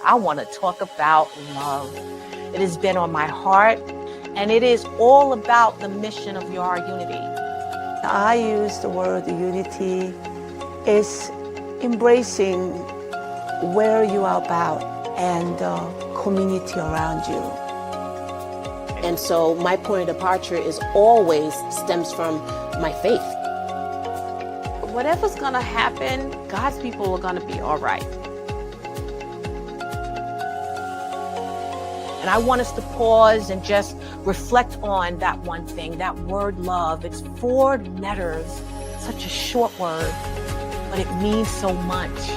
I want to talk about love. It has been on my heart, and it is all about the mission of Your Unity. I use the word unity is embracing where you are about and the community around you. And so my point of departure is always stems from my faith. Whatever's going to happen, God's people are going to be all right. And I want us to pause and just reflect on that one thing, that word love. It's 4 letters, such a short word, but it means so much.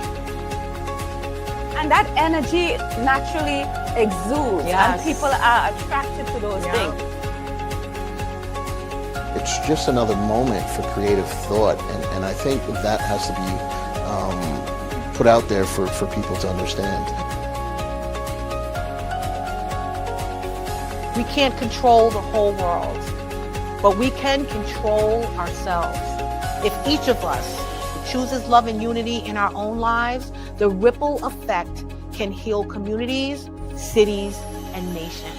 And that energy naturally exudes, Yes. and people are attracted to those things. It's just another moment for creative thought, and I think that has to be put out there for people to understand. We can't control the whole world, but we can control ourselves. If each of us chooses love and unity in our own lives, the ripple effect can heal communities, cities, and nations.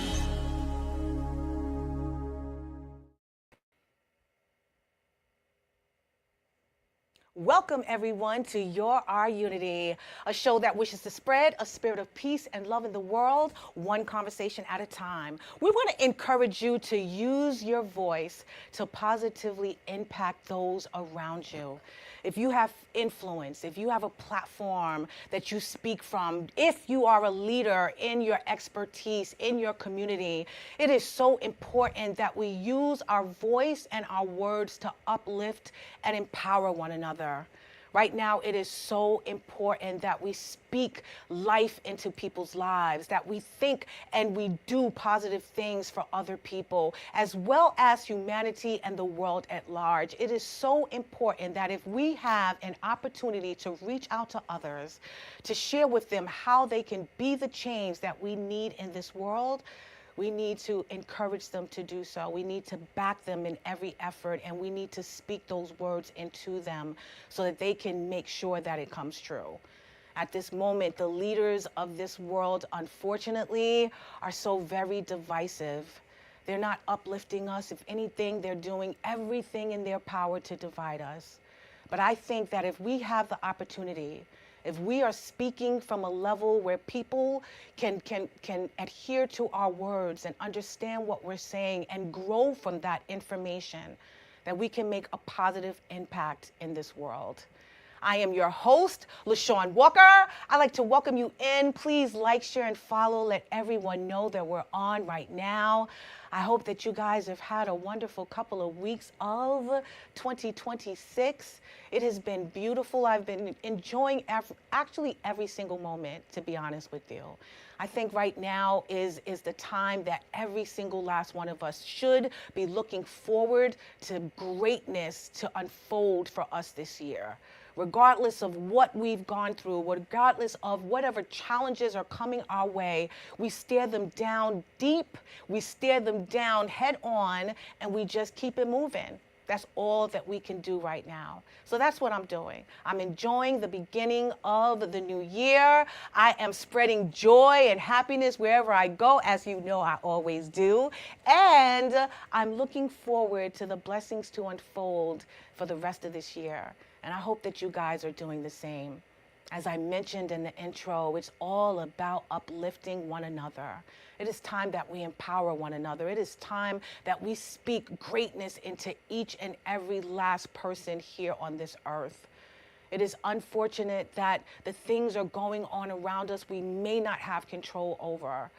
Welcome, everyone, to Our Unity, a show that wishes to spread a spirit of peace and love in the world, one conversation at a time. We want to encourage you to use your voice to positively impact those around you. If you have influence, if you have a platform that you speak from, if you are a leader in your expertise, in your community, it is so important that we use our voice and our words to uplift and empower one another. Right now, it is so important that we speak life into people's lives, that we think and we do positive things for other people, as well as humanity and the world at large. It is so important that if we have an opportunity to reach out to others, to share with them how they can be the change that we need in this world, we need to encourage them to do so. We need to back them in every effort, and we need to speak those words into them so that they can make sure that it comes true. At this moment, the leaders of this world, unfortunately, are so very divisive. They're not uplifting us. If anything, they're doing everything in their power to divide us. But I think that if we have the opportunity, if we are speaking from a level where people can adhere to our words and understand what we're saying and grow from that information, that we can make a positive impact in this world. I am your host, LeShawn Walker. I'd like to welcome you in. Please like, share, and follow. Let everyone know that we're on right now. I hope that you guys have had a wonderful couple of weeks of 2026. It has been beautiful. I've been enjoying actually every single moment, to be honest with you. I think right now is the time that every single last one of us should be looking forward to greatness to unfold for us this year. Regardless of what we've gone through, regardless of whatever challenges are coming our way, we stare them down deep, we stare them down head on, and we just keep it moving. That's all that we can do right now. So that's what I'm doing. I'm enjoying the beginning of the new year. I am spreading joy and happiness wherever I go, as you know I always do. And I'm looking forward to the blessings to unfold for the rest of this year. And I hope that you guys are doing the same. As I mentioned in the intro, it's all about uplifting one another. It is time that we empower one another. It is time that we speak greatness into each and every last person here on this earth. It is unfortunate that the things are going on around us we may not have control over.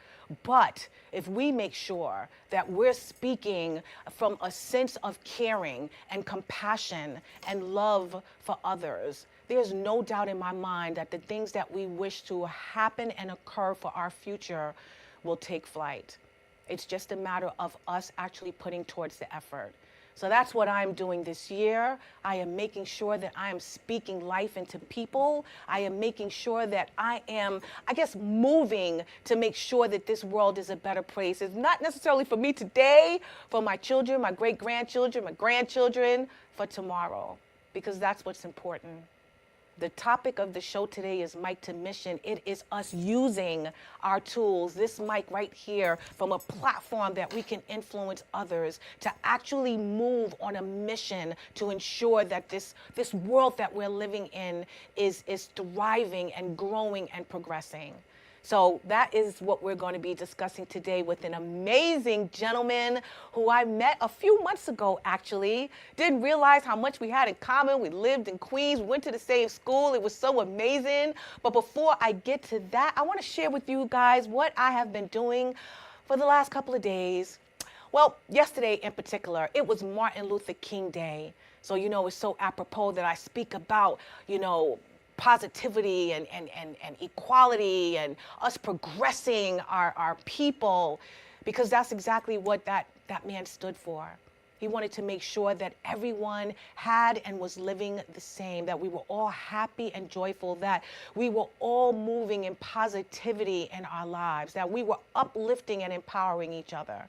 But if we make sure that we're speaking from a sense of caring and compassion and love for others, there's no doubt in my mind that the things that we wish to happen and occur for our future will take flight. It's just a matter of us actually putting towards the effort. So that's what I'm doing this year. I am making sure that I am speaking life into people. I am making sure that I am, moving to make sure that this world is a better place. It's not necessarily for me today, for my children, my great-grandchildren, my grandchildren, for tomorrow, because that's what's important. The topic of the show today is Mic to Mission. It is us using our tools, this mic right here, from a platform that we can influence others to actually move on a mission to ensure that this world that we're living in is thriving and growing and progressing. So that is what we're going to be discussing today with an amazing gentleman who I met a few months ago, actually. Didn't realize how much we had in common. We lived in Queens. We went to the same school. It was so amazing. But before I get to that, I want to share with you guys what I have been doing for the last couple of days. Well, yesterday in particular, it was Martin Luther King Day. So, it's so apropos that I speak about, positivity and equality and us progressing our people, because that's exactly what that man stood for. He wanted to make sure that everyone had and was living the same, that we were all happy and joyful, that we were all moving in positivity in our lives, that we were uplifting and empowering each other.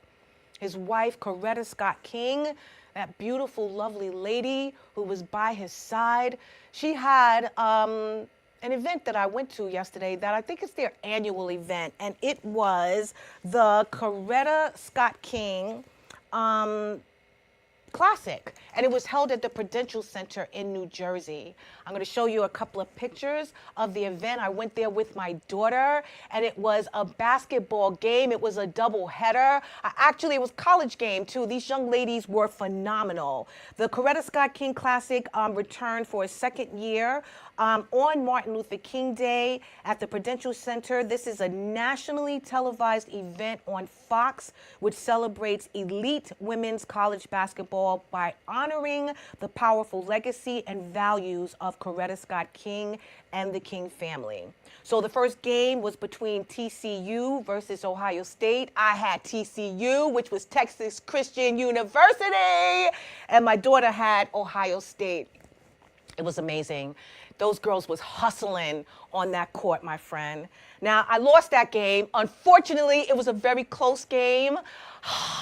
His wife, Coretta Scott King, that beautiful, lovely lady who was by his side, she had an event that I went to yesterday that I think is their annual event, and it was the Coretta Scott King Classic, and it was held at the Prudential Center in New Jersey. I'm going to show you a couple of pictures of the event. I went there with my daughter, and it was a basketball game. It was a double-header. Actually, it was a college game, too. These young ladies were phenomenal. The Coretta Scott King Classic returned for a second year on Martin Luther King Day at the Prudential Center. This is a nationally televised event on Fox, which celebrates elite women's college basketball by honoring the powerful legacy and values of Coretta Scott King and the King family. So the first game was between TCU versus Ohio State. I had TCU, which was Texas Christian University, and my daughter had Ohio State. It was amazing. Those girls was hustling on that court, my friend. Now, I lost that game. Unfortunately, it was a very close game.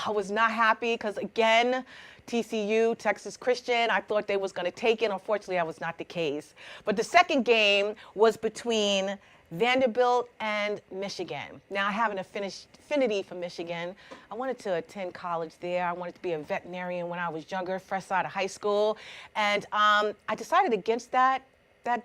I was not happy because, again, TCU, Texas Christian, I thought they was going to take it. Unfortunately, that was not the case. But the second game was between Vanderbilt and Michigan. Now, I have an affinity for Michigan. I wanted to attend college there. I wanted to be a veterinarian when I was younger, fresh out of high school. And I decided against that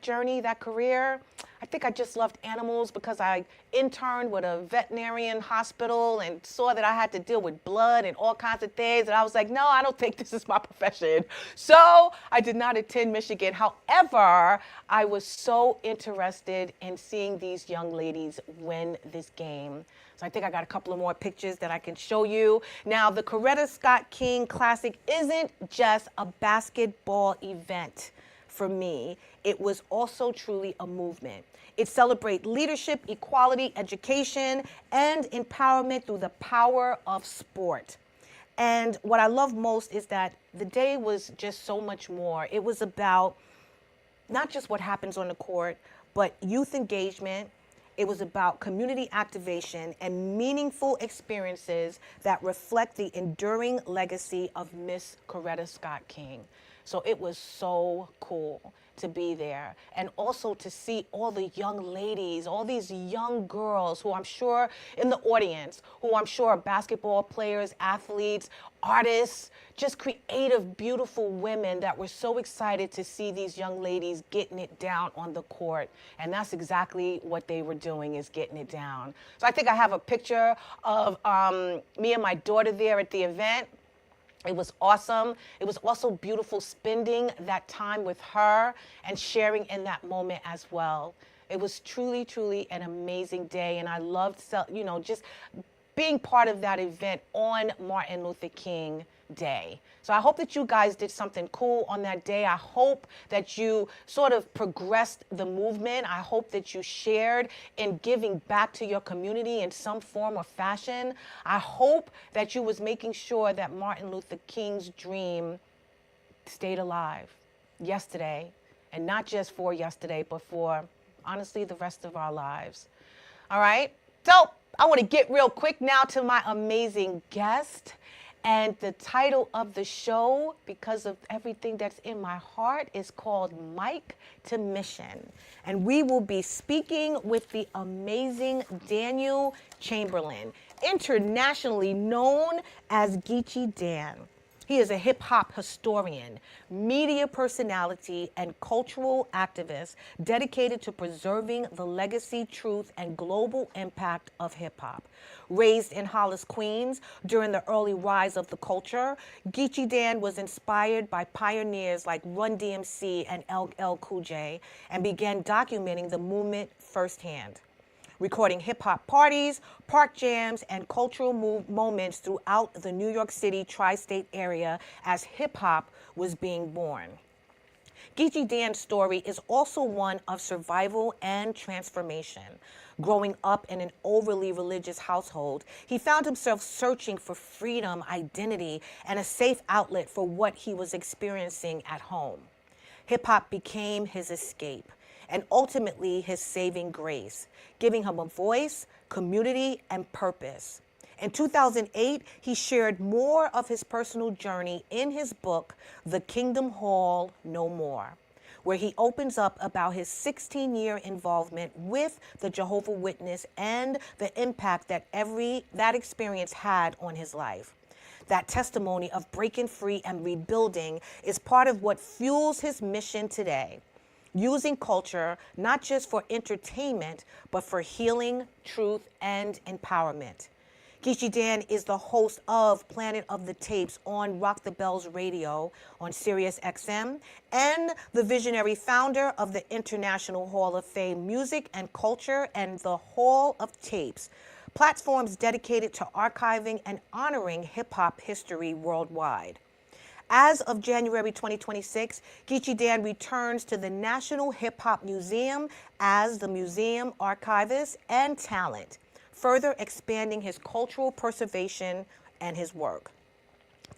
journey, that career. I think I just loved animals because I interned with a veterinarian hospital and saw that I had to deal with blood and all kinds of things. And I was like, no, I don't think this is my profession. So I did not attend Michigan. However, I was so interested in seeing these young ladies win this game. So I think I got a couple of more pictures that I can show you. Now, the Coretta Scott King Classic isn't just a basketball event for me. It was also truly a movement. It celebrates leadership, equality, education, and empowerment through the power of sport. And what I love most is that the day was just so much more. It was about not just what happens on the court, but youth engagement. It was about community activation and meaningful experiences that reflect the enduring legacy of Miss Coretta Scott King. So it was so cool to be there, and also to see all the young ladies, all these young girls who I'm sure in the audience, who I'm sure are basketball players, athletes, artists, just creative, beautiful women that were so excited to see these young ladies getting it down on the court. And that's exactly what they were doing, is getting it down. So I think I have a picture of me and my daughter there at the event. It was awesome. It was also beautiful spending that time with her and sharing in that moment as well. It was truly, truly an amazing day, and I loved, just being part of that event on Martin Luther King Day. So I hope that you guys did something cool on that day. I hope that you sort of progressed the movement. I hope that you shared in giving back to your community in some form or fashion. I hope that you was making sure that Martin Luther King's dream stayed alive yesterday, and not just for yesterday, but for, honestly, the rest of our lives. All right? So I want to get real quick now to my amazing guest. And the title of the show, because of everything that's in my heart, is called Mic to Mission. And we will be speaking with the amazing Daniel Chamberlain, internationally known as Geechie Dan. He is a hip-hop historian, media personality, and cultural activist dedicated to preserving the legacy, truth, and global impact of hip-hop. Raised in Hollis, Queens, during the early rise of the culture, Geechie Dan was inspired by pioneers like Run DMC and LL Cool J and began documenting the movement firsthand, recording hip-hop parties, park jams, and cultural moments throughout the New York City tri-state area as hip-hop was being born. Geechie Dan's story is also one of survival and transformation. Growing up in an overly religious household, he found himself searching for freedom, identity, and a safe outlet for what he was experiencing at home. Hip-hop became his escape and ultimately his saving grace, giving him a voice, community, and purpose. In 2008, he shared more of his personal journey in his book, The Kingdom Hall No More, where he opens up about his 16-year involvement with the Jehovah's Witness and the impact that that experience had on his life. That testimony of breaking free and rebuilding is part of what fuels his mission today, using culture not just for entertainment, but for healing, truth, and empowerment. Geechie Dan is the host of Planet of the Tapes on Rock the Bells Radio on Sirius XM and the visionary founder of the International Hall of Fame Music and Culture and the Hall of Tapes, platforms dedicated to archiving and honoring hip-hop history worldwide. As of January 2026, Geechie Dan returns to the National Hip Hop Museum as the museum archivist and talent, further expanding his cultural preservation and his work.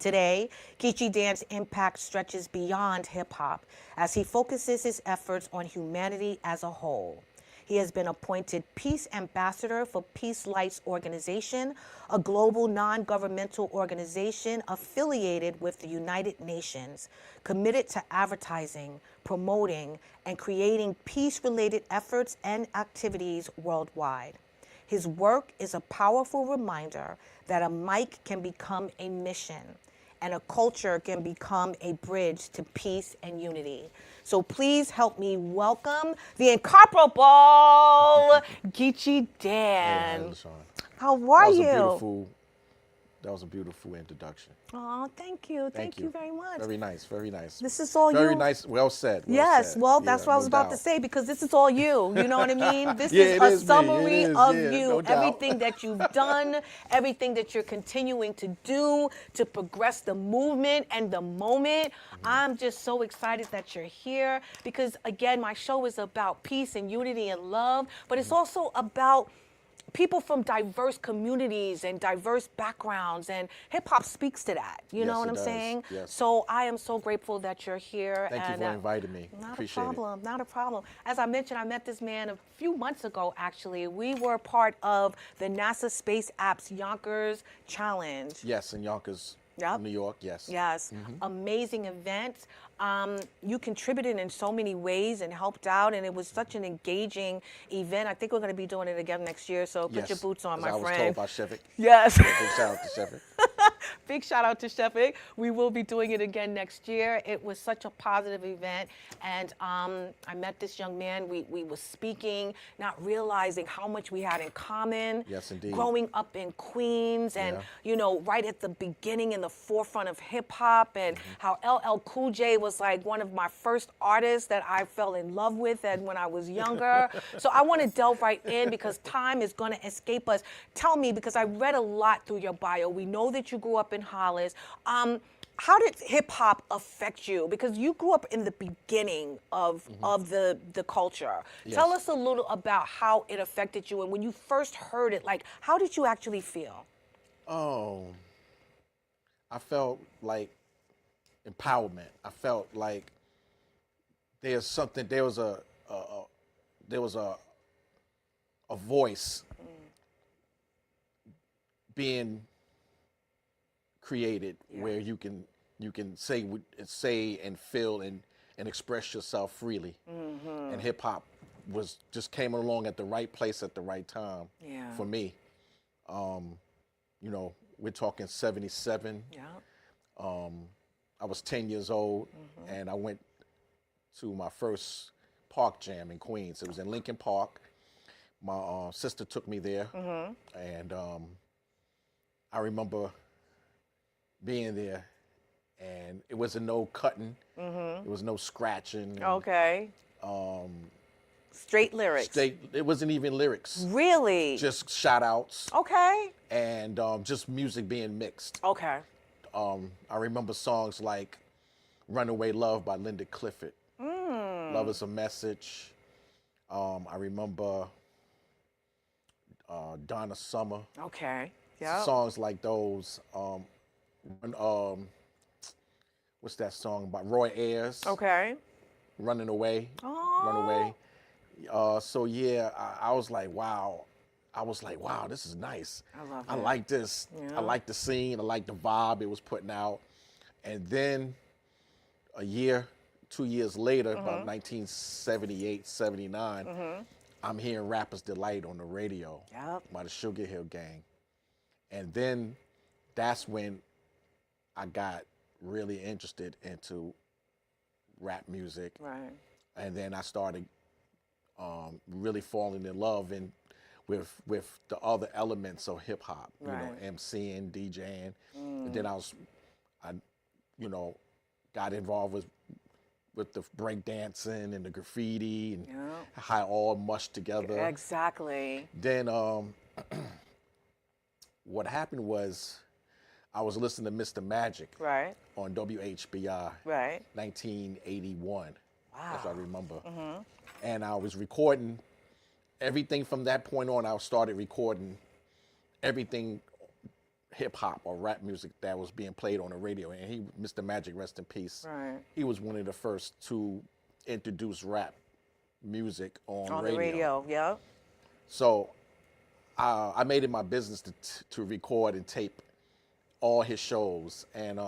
Today, Geechie Dan's impact stretches beyond hip hop as he focuses his efforts on humanity as a whole. He has been appointed Peace Ambassador for Peace Lights Organization, a global non-governmental organization affiliated with the United Nations, committed to advertising, promoting, and creating peace-related efforts and activities worldwide. His work is a powerful reminder that a mic can become a mission and a culture can become a bridge to peace and unity. So please help me welcome the incomparable Geechie Dan. Hey, LeShawn. How are you? That was a beautiful introduction. Oh, thank you. Thank you very much. Very nice, very nice. This is all you. Very nice, well said. Yes, well, that's what I was about to say, because this is all you. You know what I mean? This is a summary of you, everything that you've done, everything that you're continuing to do to progress the movement and the moment. I'm just so excited that you're here because, again, my show is about peace and unity and love, but it's also about people from diverse communities and diverse backgrounds, and hip hop speaks to that. You know what I'm saying? Yes. So I am so grateful that you're here. Thank you for inviting me. Appreciate it. Not a problem. As I mentioned, I met this man a few months ago, actually. We were part of the NASA Space Apps Yonkers Challenge. Yes, in Yonkers, New York, yes. Yes, amazing event. You contributed in so many ways and helped out, and it was such an engaging event. I think we're going to be doing it again next year, so put your boots on, my friend. I was told by Sheffick. Yes. Big shout out to Sheffick. Big shout out to Sheffick. We will be doing it again next year. It was such a positive event, and I met this young man. We were speaking, not realizing how much we had in common. Yes, indeed. Growing up in Queens, and you know, right at the beginning, in the forefront of hip hop, and how LL Cool J was like one of my first artists that I fell in love with, and when I was younger. So I want to delve right in because time is going to escape us. Tell me, because I read a lot through your bio. We know that you grew up in Hollis. How did hip hop affect you? Because you grew up in the beginning of the culture. Yes. Tell us a little about how it affected you, and when you first heard it, like, how did you actually feel? Oh, I felt like empowerment. I felt like there was a voice being created where you can say and feel and express yourself freely. And hip hop just came along at the right place at the right time for me. You know, we're talking 77. Yeah. I was 10 years old, and I went to my first park jam in Queens. It was in Lincoln Park. My sister took me there, and I remember being there, and it wasn't no cutting, it was no scratching. Okay. Straight lyrics. It wasn't even lyrics. Really? Just shout outs. Okay. And just music being mixed. Okay. I remember songs like Runaway Love by Linda Clifford. Love Is a Message. I remember Donna Summer. Okay. Yeah. Songs like those. What's that song by Roy Ayers? Okay. Running Away. Oh. Run Away. So yeah, I was like, wow. This is nice. I love it. I like this. Yeah. I like the scene. I like the vibe it was putting out. And then a year, 2 years later, about 1978, 79, I'm hearing Rapper's Delight on the radio by the Sugar Hill Gang. And then that's when I got really interested into rap music. Right. And then I started really falling in love with the other elements of hip hop, you know, MCing, DJing. And then I got involved with the break dancing and the graffiti and how it all mushed together. Exactly. Then what happened was I was listening to Mr. Magic on WHBI, 1981. Wow. As I remember. And I was recording everything from that point on. I started recording everything hip hop or rap music that was being played on the radio. And Mr. Magic, rest in peace. Right. He was one of the first to introduce rap music on radio. On the radio, yeah. So I made it my business to record and tape all his shows. And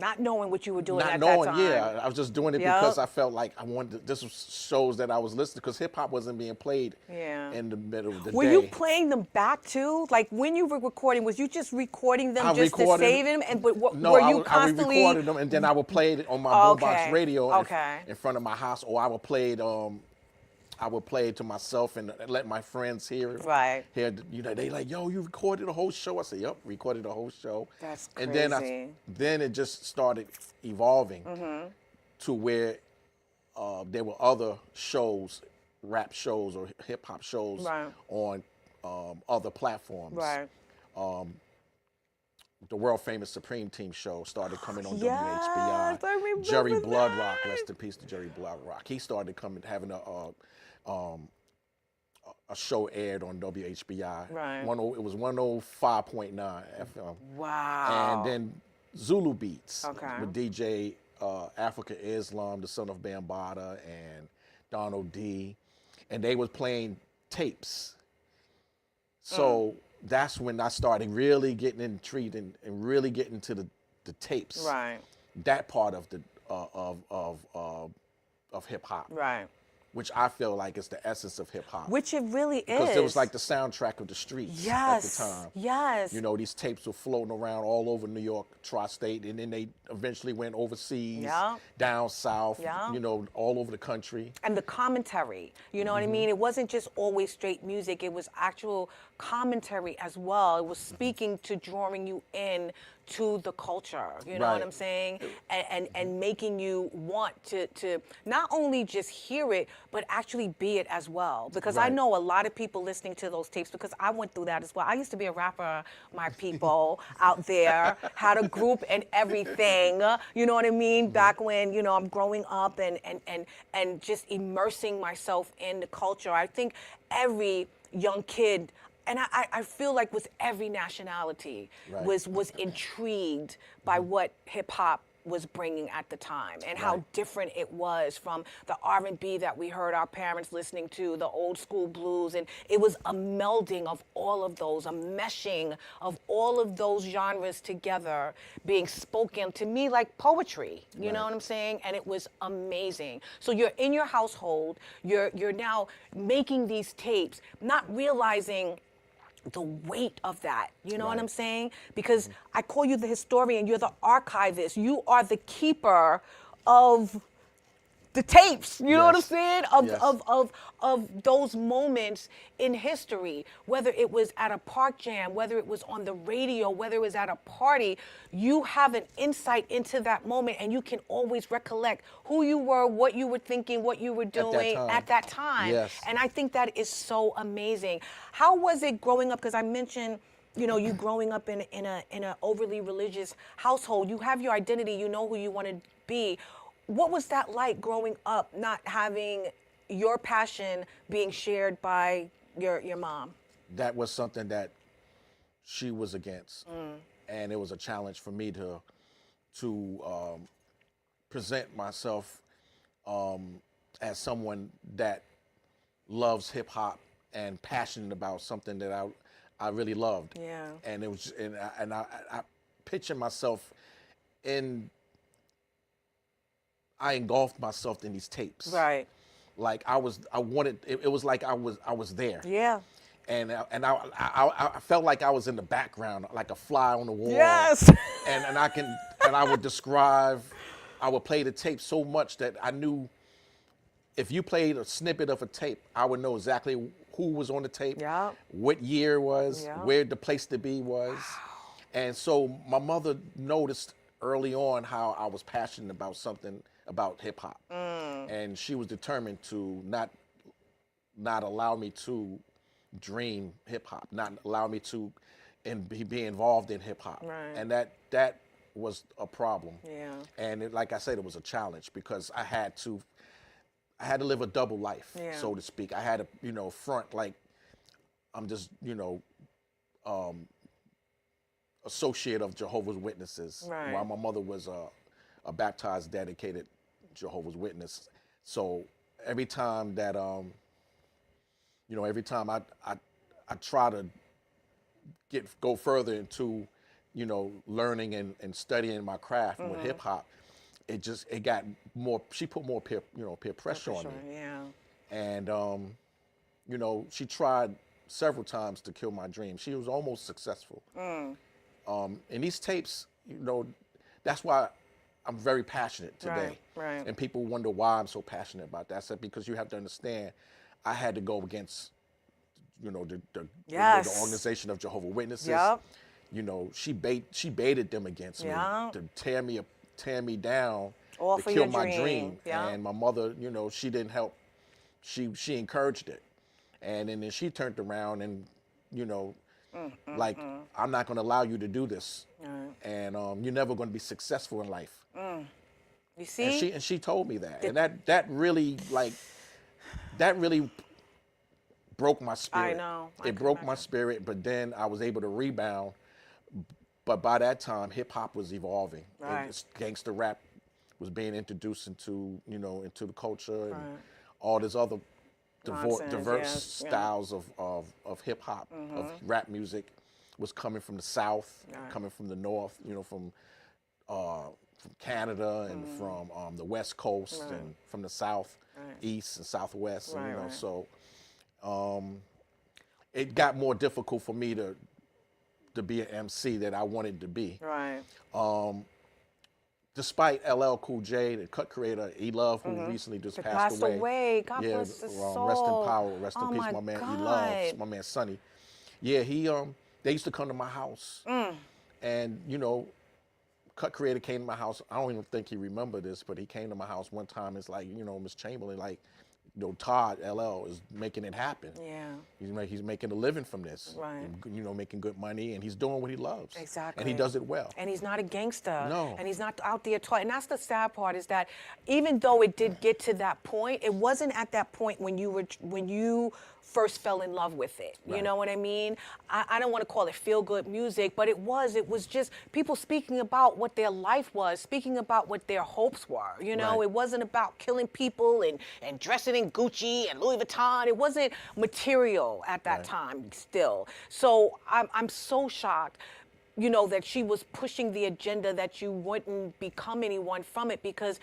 not knowing what you were doing at not knowing, that time. yeah. I was just doing it because I felt like I wanted. This was shows that I was listening because hip hop wasn't being played in the middle of the day. Were you playing them back too? Like when you were recording, was you just recording them to save them? And were you constantly? I recorded them and then I would play it on my boombox radio in front of my house, or I would play it. I would play it to myself and let my friends hear it. Right. Hear, you know, they like, yo, you recorded the whole show. I said, yep, recorded the whole show. That's and crazy. then it just started evolving to where there were other shows, rap shows or hip hop shows on other platforms. Right. The world famous Supreme Team show started coming on Yes, WHBI. I remember Jerry that. Bloodrock, rest in peace to Jerry Bloodrock. He started having a show aired on WHBI. Right. It was 105.9 FM. Wow. And then Zulu Beats Okay. with DJ Africa Islam, the son of Bambaataa, and Donald D. And they was playing tapes. So that's when I started really getting intrigued and really getting to the tapes. Right. That part of the of hip hop. Right. Which I feel like is the essence of hip hop. Which it really is. Because it was like the soundtrack of the streets at the time. Yes. You know, these tapes were floating around all over New York, tri-state, and then they eventually went overseas, down south, you know, all over the country. And the commentary, you know what I mean? It wasn't just always straight music. It was actual commentary as well. It was speaking to drawing you in to the culture, you know what I'm saying? And making you want to not only just hear it, but actually be it as well. Because I know a lot of people listening to those tapes, because I went through that as well. I used to be a rapper, my people out there, had a group and everything, you know what I mean? Back when, you know, I'm growing up and just immersing myself in the culture. I think every young kid, and I feel like with every nationality, was intrigued by what hip hop was bringing at the time, and how Right. different it was from the R&B that we heard our parents listening to, the old school blues, and it was a melding of all of those, a meshing of all of those genres together, being spoken to me like poetry. You know Right. what I'm saying? And it was amazing. So you're in your household, you're now making these tapes, not realizing the weight of that. You know what Right. I'm saying? Because I call you the historian, you're the archivist, you are the keeper of the tapes, you know what I'm Yes. saying? Yes. Of those moments in history, whether it was at a park jam, whether it was on the radio, whether it was at a party, you have an insight into that moment, and you can always recollect who you were, what you were thinking, what you were doing time. at that time. Yes. And I think that is so amazing. How was it growing up? Because I mentioned, you know, you growing up in a overly religious household. You have your identity. You know who you want to be. What was that like growing up, not having your passion being shared by your mom? That was something that she was against, and it was a challenge for me to present myself as someone that loves hip hop and passionate about something that I really loved. Yeah. And it was, and I picture myself in. I engulfed myself in these tapes. Right. Like I wanted. It was like I was there. Yeah. And I felt like I was in the background, like a fly on the wall. Yes. And I would I would play the tape so much that I knew if you played a snippet of a tape, I would know exactly who was on the tape, Yeah. what year it was, Yeah. where the place to be was. And so my mother noticed early on how I was passionate about something about hip hop. And she was determined to not allow me to dream hip hop, not allow me to be involved in hip hop. Right. And that was a problem. Yeah. And like I said, it was a challenge because I had to live a double life, Yeah. so to speak. I had to, front like I'm just, associate of Jehovah's Witnesses. Right. While my mother was a baptized, dedicated Jehovah's Witness. So every time that, every time I try to go further into, learning and studying my craft with hip hop, it got more. She put more peer pressure on me. Yeah. And she tried several times to kill my dream. She was almost successful. In these tapes, that's why I'm very passionate today. Right. And people wonder why I'm so passionate about that. I said, because you have to understand, I had to go against, the Yes. organization of Jehovah's Witnesses. Yep. She baited them against Yeah. me to tear me down, All to for kill your my dream. dream. Yeah. And my mother, she didn't help. She encouraged it. And then she turned around and, like, I'm not going to allow you to do this. Right. And you're never going to be successful in life. You see? And she told me that. And that really broke my spirit. I know. I It can broke my imagine. spirit, but then I was able to rebound. But by that time, hip hop was evolving. Right. Gangster rap was being introduced into the culture and Right. all this other Nonsense, diverse yes, yeah. styles of hip hop, of rap music was coming from the South, Right. coming from the North, from Canada and from the West Coast Right. and from the South, Right. East and Southwest. Right, right. So it got more difficult for me to be an MC that I wanted to be. Right. Despite LL Cool J, the cut creator, E-Love, who recently just passed away. God Yeah, bless his rest in soul. power, rest Oh in peace, my my man God. E-Love, my man Sonny. Yeah, they used to come to my house, and cut creator came to my house. I don't even think he remembered this, but he came to my house one time. It's like, Miss Chamberlain, like, Todd LL is making it happen. Yeah. He's making a living from this. Right. And, making good money, and he's doing what he loves. Exactly. And he does it well. And he's not a gangster. No. And he's not out there talking. And that's the sad part, is that even though it did get to that point, it wasn't at that point when you first fell in love with it. You Right. know what I mean? I don't want to call it feel-good music, but it was just people speaking about what their life was, speaking about what their hopes were. You know, Right. it wasn't about killing people and dressing in Gucci and Louis Vuitton. It wasn't material at that Right. time still. So I'm so shocked, that she was pushing the agenda that you wouldn't become anyone from it, because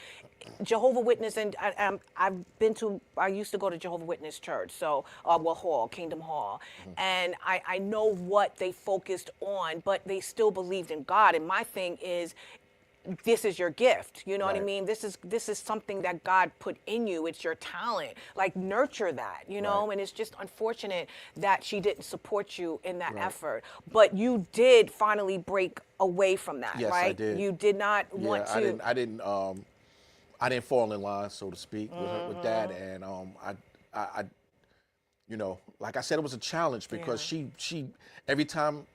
Jehovah Witness, and I used to go to Jehovah Witness church, so, Kingdom Hall, and I know what they focused on, but they still believed in God. And my thing is, this is your gift. You know what I Right. mean? This is something that God put in you. It's your talent. Like, nurture that, Right. and it's just unfortunate that she didn't support you in that Right. effort. But you did finally break away from that, Yes, right? I did. You did not want to. I didn't fall in line, so to speak, with that, and I like I said, it was a challenge because she every time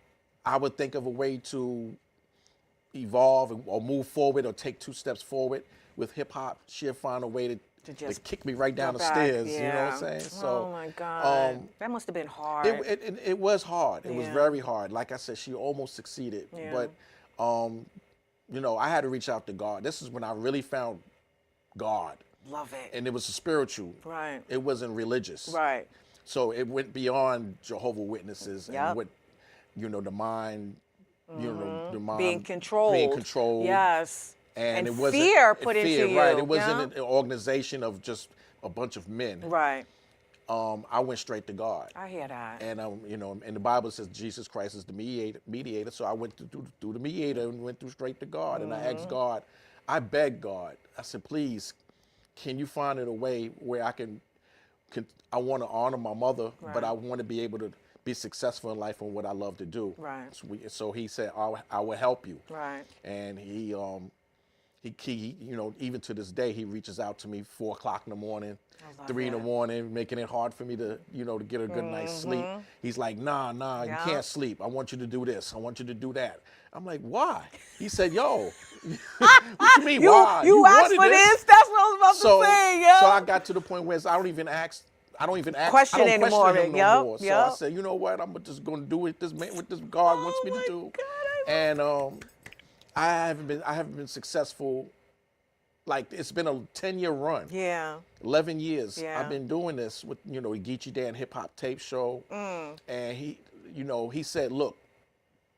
I would think of a way to evolve or move forward or take 2 steps forward with hip hop, she'd find a way to just kick me right down go the back, stairs. You know what yeah. I'm saying? So Oh my God, that must have been hard. it was hard. It was Yeah. very hard. Like I said, she almost succeeded, Yeah. but I had to reach out to God. This is when I really found God, Love it. and it was spiritual. Right. It wasn't religious. Right. So it went beyond Jehovah Witnesses Yep. and what the mind, the mind Being controlled. being controlled. Yes. And it wasn't fear put into fear, you. right? It wasn't yeah? an organization of just a bunch of men. Right. I went straight to God. I hear that. And and the Bible says Jesus Christ is the mediator. So I went through the mediator and went through straight to God. And I asked God, I begged God. I said, please, can you find it a way where I want to honor my mother, but I want to be able to be successful in life and what I love to do. Right. So he said, I will help you. Right. And he even to this day, he reaches out to me 4 o'clock in the morning, 3 in the morning, making it hard for me to get a good night's sleep. He's like, nah, you can't sleep. I want you to do this. I want you to do that. I'm like, why? He said, yo, what you mean, why? You asked wanted for this? That's what I was about to say, yo. So I got to the point where I don't even ask. Question I don't anymore, question him no yup, more. So yup. I said, you know what? I'm just going to do what this God wants me to do. And I haven't been successful. Like, it's been a 10-year run. Yeah. 11 years. Yeah. I've been doing this with Geechie Dan hip hop tape show. And he said, look,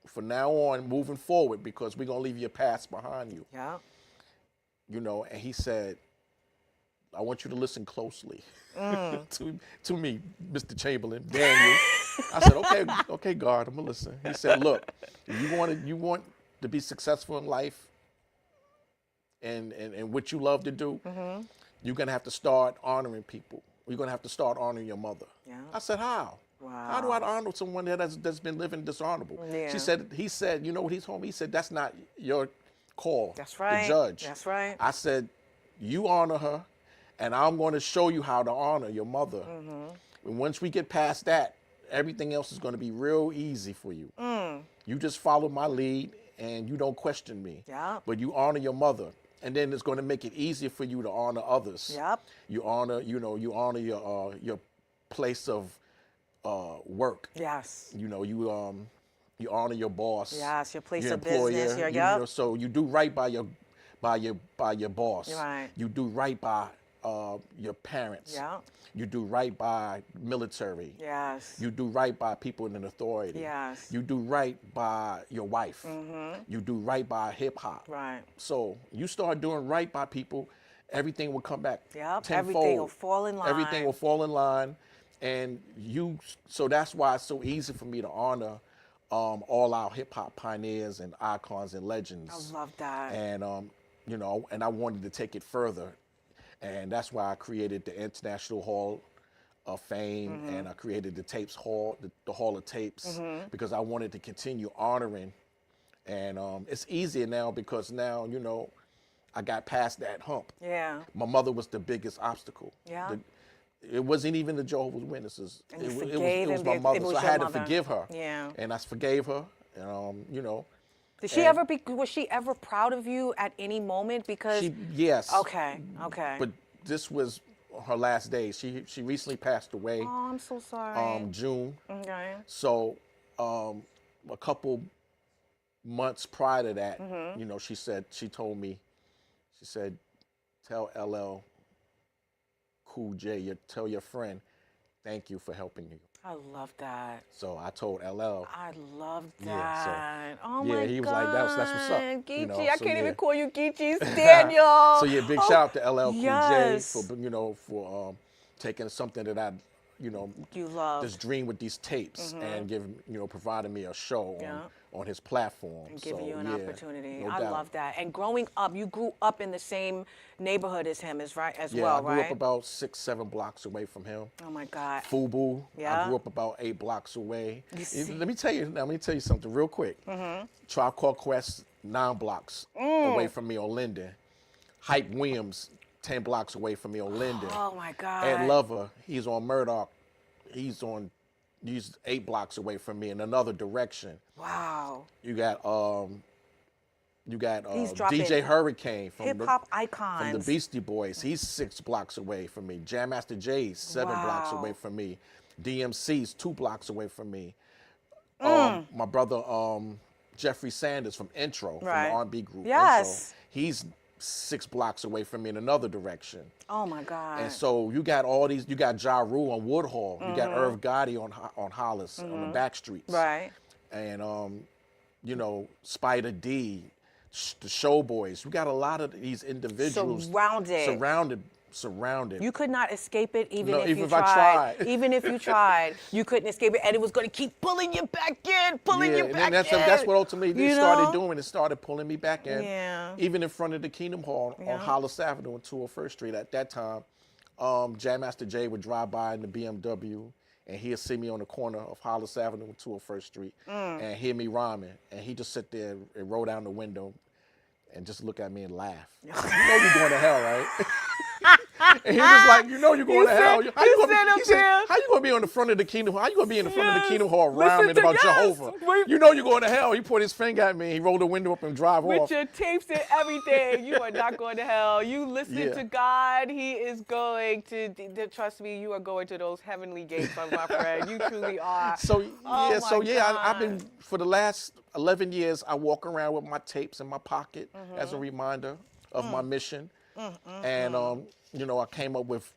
from now on, moving forward, because we're gonna leave your past behind you. Yeah. And he said, I want you to listen closely to me, Mr. Chamberlain, Daniel. I said, okay, God, I'm gonna listen. He said, look, if you want to be successful in life and what you love to do, you're gonna have to start honoring people. You're gonna have to start honoring your mother. Yeah. I said, how? Wow. How do I honor someone that's been living dishonorable? Yeah. He said, you know what he told me? He said, that's not your call. That's right. The judge. That's right. I said, you honor her, and I'm going to show you how to honor your mother. And once we get past that, everything else is going to be real easy for you. You just follow my lead, and you don't question me. Yeah. But you honor your mother, and then it's going to make it easier for you to honor others. Yep. You honor your place of work. Yes. You honor your boss. Yes, your place your of employer, business. So you do right by your boss. Right. You do right by your parents. Yeah. You do right by military. Yes. You do right by people in authority. Yes. You do right by your wife. You do right by hip hop. Right. So you start doing right by people, everything will come back. Yep. Tenfold. Everything will fall in line. Everything will fall in line. And so that's why it's so easy for me to honor all our hip hop pioneers and icons and legends. I love that. And and I wanted to take it further. And that's why I created the International Hall of Fame, and I created the Tapes Hall, the Hall of Tapes, because I wanted to continue honoring. And it's easier now because now, I got past that hump. Yeah. My mother was the biggest obstacle. Yeah. it wasn't even the Jehovah's Witnesses. And you It forgave was him, my it mother, was so I your had mother. to forgive her. Yeah. And I forgave her. You know. Did she And- was she ever proud of you at any moment? Because Yes. okay. But this was her last days. She recently passed away. Oh, I'm so sorry. June. Okay. So a couple months prior to that, Mm-hmm. you know, she told me, she said, tell LL Cool J, tell your friend, thank you for helping you. I love that. So I told LL. I love that. Yeah, oh yeah, my he was God. like, that's what's up. Geechie, You know, I so can't yeah. even call you Geechie, Daniel. So yeah, big shout out to LL Cool yes. J for, you know, for taking something that I, you know, You love. this dream with these tapes and giving, you know, providing me a show Yeah. on his platform. And giving you an yeah, opportunity. no I doubt. love that. And growing up, you grew up in the same neighborhood as him, as Yeah, well, I grew right? up about 6-7 blocks away from him. Oh my God. Fubu. Yeah. I grew up about 8 blocks away. You see? Let me tell you something real quick. Tribe Called Quest, 9 blocks away from me on Linden. Hype Williams, 10 blocks away from me on Linden. Oh my God. Ed Lover, he's on Murdoch. He's 8 blocks away from me in another direction. Wow. You got He's dropping DJ Hurricane from hip hop from icons. the Beastie Boys. He's 6 blocks away from me. Jam Master Jay's 7 blocks Wow. away from me. DMC's 2 blocks away from me. My brother Jeffrey Sanders from Intro, Right. from the R&B group. Yes. Intro, he's 6 blocks away from me in another direction. Oh my God. And so you got all these. You got Ja Rule on Woodhall. You got Irv Gotti on Hollis on the back streets. right. And you know, Spider D, the Showboys. You got a lot of these individuals surrounded. You could not escape it even No, if even you if I tried. tried. Even if you tried, you couldn't escape it, and it was going to keep pulling you back in, pulling you and back then in. that's what ultimately they You started know? doing. It started pulling me back in. Yeah. Even in front of the Kingdom Hall Yeah. on Hollis Avenue and 201st Street at that time. Jam Master Jay would drive by in the BMW, and he'd see me on the corner of Hollis Avenue and 201st Street and hear me rhyming. And he'd just sit there and roll down the window and just look at me and laugh. You know you're going to hell, right? And he was like, you know you're going to hell. How you gonna be on the front of the Kingdom Hall? How you gonna be in the front of the Kingdom Hall rhyming about Jehovah? You know you're going to hell. He put his finger at me. He rolled the window up and drive off. With your tapes and everything, you are not going to hell. You listen Yeah. to God, He is going to, trust me, you are going to those heavenly gates, my friend. You truly are. So Oh my I've been God. for the last 11 years. I walk around with my tapes in my pocket as a reminder of my mission. And you know, I came up with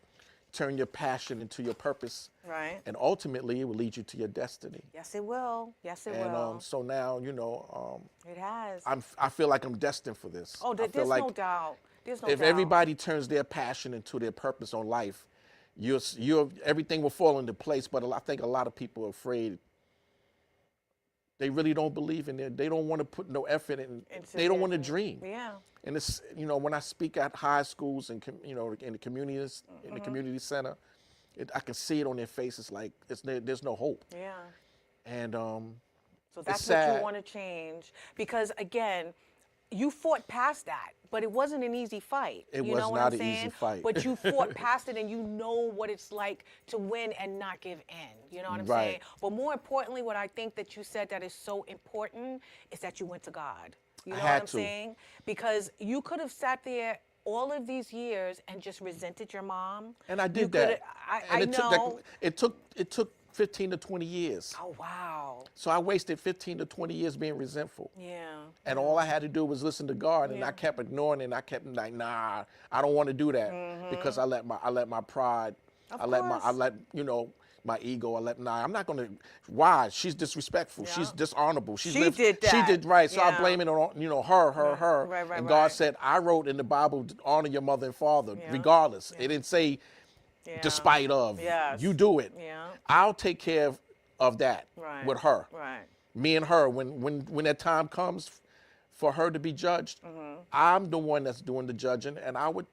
turn your passion into your purpose, Right. and ultimately it will lead you to your destiny. Yes, it will. Yes, it And will. so now, you know, It has. I feel like I'm destined for this. Oh, I feel there's like no doubt. There's no if doubt. everybody turns their passion into their purpose on life, you're everything will fall into place. But I think a lot of people are afraid. They really don't believe in it. They don't want to put no effort in. They don't want to dream. Yeah. And it's, you know, when I speak at high schools and you know, in the communities, in the community center, I can see it on their faces. Like there's no hope. Yeah. And So that's it's what sad. you want to change. Because again, you fought past that, but it wasn't an easy fight. It you was know what not I'm an easy saying? fight. But you fought past it, and you know what it's like to win and not give in. You know what I'm Right. saying? But more importantly, what I think that you said that is so important is that you went to God. You know I what had I'm to. saying? Because you could have sat there all of these years and just resented your mom. And I You did coulda- that. I And know. it took 15 to 20 years. Oh, wow. So I wasted 15 to 20 years being resentful. Yeah. And all I had to do was listen to God, and Yeah. I kept ignoring it. And I kept like, nah, I don't want to do that because I let my pride, Of I course. let you know, my ego. I'm not gonna. Why? She's disrespectful. Yeah. She's dishonorable. She lived- did She that. did right. So I Yeah. blame it on her. Right, and God right. said, I wrote in the Bible, honor your mother and father, Yeah. regardless. It didn't say, Yeah. despite of. Yes. You do it. Yeah. I'll take care of that Right. with her. Right. Me and her, when that time comes for her to be judged, I'm the one that's doing the judging, and I would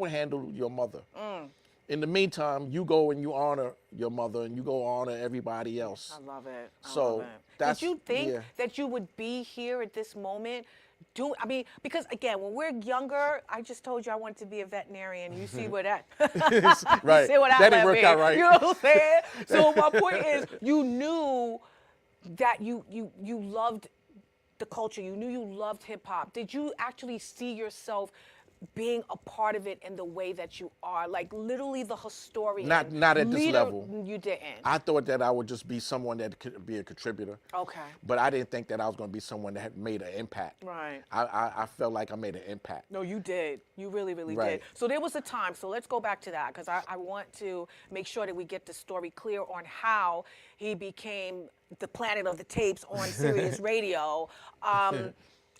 handle your mother. In the meantime, you go and you honor your mother, and you go honor everybody else. I love it. I So love it. that's- Did you think yeah. that you would be here at this moment I mean, because again, when we're younger, I just told you I wanted to be a veterinarian. You see what that, Right. you see what That didn't led work me. out right. You know what I'm saying? So my point is, you knew that you loved the culture. You knew you loved hip hop. Did you actually see yourself being a part of it in the way that you are, like literally the historian? Not at this level. You didn't. I thought that I would just be someone that could be a contributor. Okay. But I didn't think that I was going to be someone that had made an impact. Right. I felt like I made an impact. No, you did. You really, really Right. did. So there was a time. So let's go back to that because I want to make sure that we get the story clear on how he became the planet of the tapes on Sirius Radio.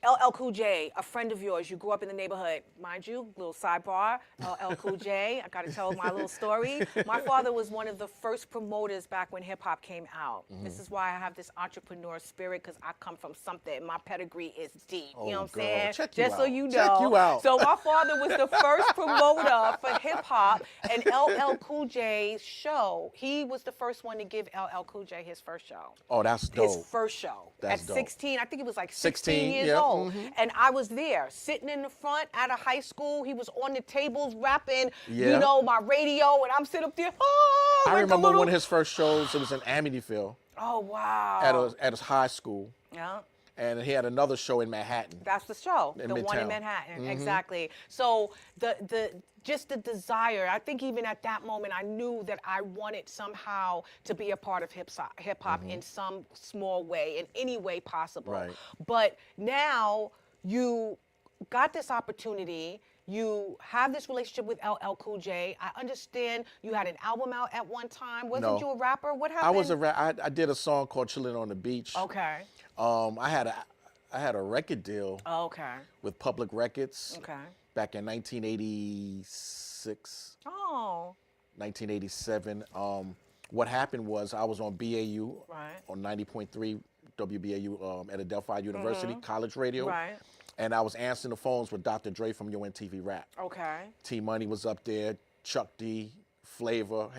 LL Cool J, a friend of yours, you grew up in the neighborhood. Mind you, little sidebar, LL Cool J, I gotta tell my little story. My father was one of the first promoters back when hip hop came out. This is why I have this entrepreneur spirit, because I come from something. My pedigree is deep, you know what I'm girl, saying? check you Just so out. you know. Check you out. So my father was the first promoter for hip hop, and LL Cool J's show, he was the first one to give LL Cool J his first show. Oh, that's dope. His first show. That's at dope. 16, I think he was like 16, years yeah, old. And I was there, sitting in the front at a high school. He was on the tables rapping, you Yeah. know, my radio, and I'm sitting up there, oh, I like a remember little... one of his first shows, it was in Amityville Oh, wow. at his high school. Yeah. And he had another show in Manhattan. That's the show, In the one in Midtown. Manhattan, exactly. So just the desire, I think even at that moment, I knew that I wanted somehow to be a part of hip hop in some small way, in any way possible. Right. But now you got this opportunity. You have this relationship with LL Cool J. I understand you had an album out at one time. Wasn't No. you a rapper? What happened? I was I did a song called Chillin' on the Beach. Okay. I had a record deal Okay. with Public Records Okay. back in 1986, Oh. 1987. What happened was I was on BAU Right. on 90.3 WBAU at Adelphi University, college radio. Right. And I was answering the phones with Dr. Dre from UNTV Rap. Okay. T-Money was up there, Chuck D, Flavor,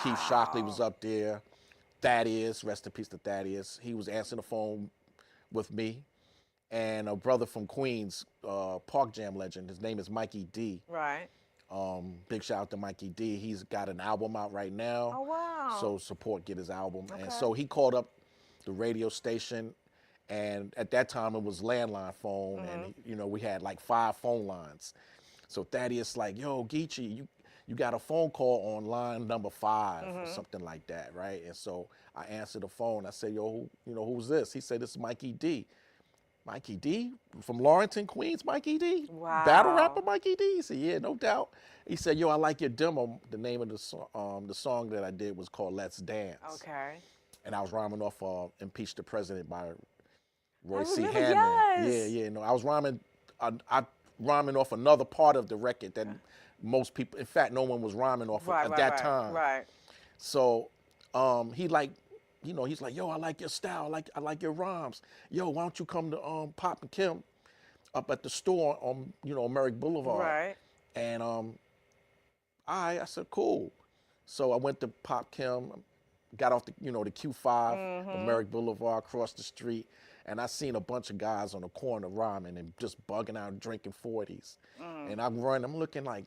Keith Shockley was up there. Thaddeus, rest in peace to Thaddeus. He was answering the phone with me. And a brother from Queens, Park Jam legend, his name is Mikey D. Right. Big shout out to Mikey D. He's got an album out right now. Oh, wow. So support, get his album. Okay. And so he called up the radio station, and at that time it was landline phone, and you know, we had like 5 phone lines. So Thaddeus like, yo, Geechie, you got a phone call on line number 5 or something like that, right? And so I answered the phone. I said, yo, who's this? He said, this is Mikey D. Mikey D from Lawrenton, Queens, Mikey D? Wow. Battle rapper Mikey D? He said, yeah, no doubt. He said, yo, I like your demo. The name of the song that I did was called Let's Dance. Okay. And I was rhyming off Impeach the President by Roy I C. remember, Hammond. yes. Yeah. No, I was rhyming off another part of the record that most people, in fact, no one was rhyming off of at that time. Right. So he's like, yo, I like your style, I like your rhymes. Yo, why don't you come to Pop and Kim up at the store on, Merrick Boulevard? Right. And I said, cool. So I went to Pop Kim, got off the Q5 on Merrick Boulevard, across the street, and I seen a bunch of guys on the corner rhyming and just bugging out, drinking 40s. And I'm looking like,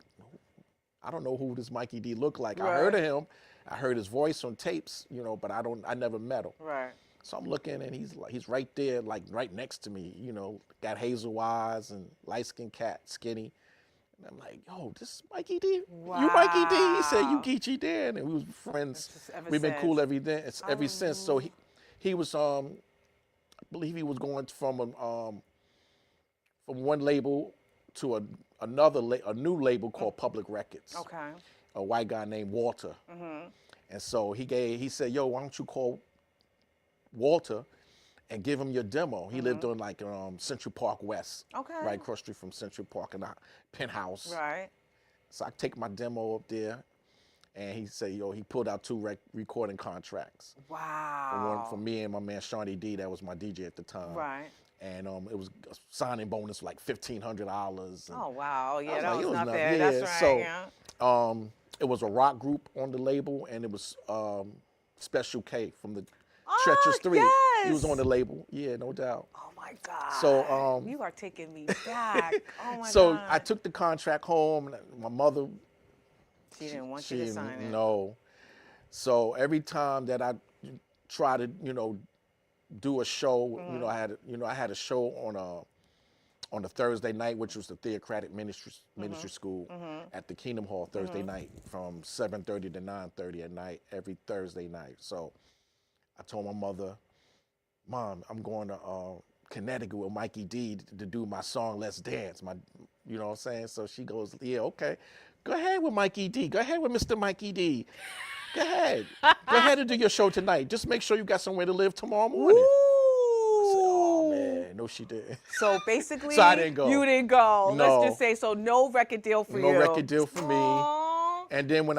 I don't know who this Mikey D looked like. I heard of him. I heard his voice on tapes, but I never met him. Right. So I'm looking, and he's right there, like right next to me, got hazel eyes and light-skinned cat, skinny. And I'm like, yo, this is Mikey D. Wow. You Mikey D. He said, you Geechie Dan. And we was friends. We've been cool ever since. So he was, I believe he was going from one label to a new label called Public Records. Okay. A white guy named Walter. And so he said, yo, why don't you call Walter and give him your demo. He lived on like Central Park West. Okay. Right across the street from Central Park in the penthouse. Right. So I take my demo up there, and he said, he pulled out 2 recording contracts. Wow. For me and my man Shawnee D, that was my DJ at the time. Right. And it was a signing bonus like $1,500. Oh, wow. Yeah, that like, was not nothing. bad. Yeah, That's right. so, yeah. it was a rock group on the label, and it was Special K from the Treacherous 3. He was yes. on the label. Yeah, no doubt. Oh my God. So, you are taking me back. Oh my so God. I took the contract home. And my mother, She didn't want you to sign it. no. So every time that I try to, do a show, I had a show on a Thursday night, which was the Theocratic Ministry School at the Kingdom Hall Thursday night from 7:30 to 9:30 at night every Thursday night. So I told my mother, Mom, I'm going to Connecticut with Mikey D to do my song Let's Dance. You know what I'm saying? So she goes, yeah, okay. Go ahead with Mikey D. Go ahead with Mr. Mikey D. Go ahead. Go ahead and do your show tonight. Just make sure you got somewhere to live tomorrow morning. I said, oh, man. No, she didn't. So basically, So I didn't go. You didn't go. No. Let's just say, so no record deal for you. No record deal for me. Aww. And then when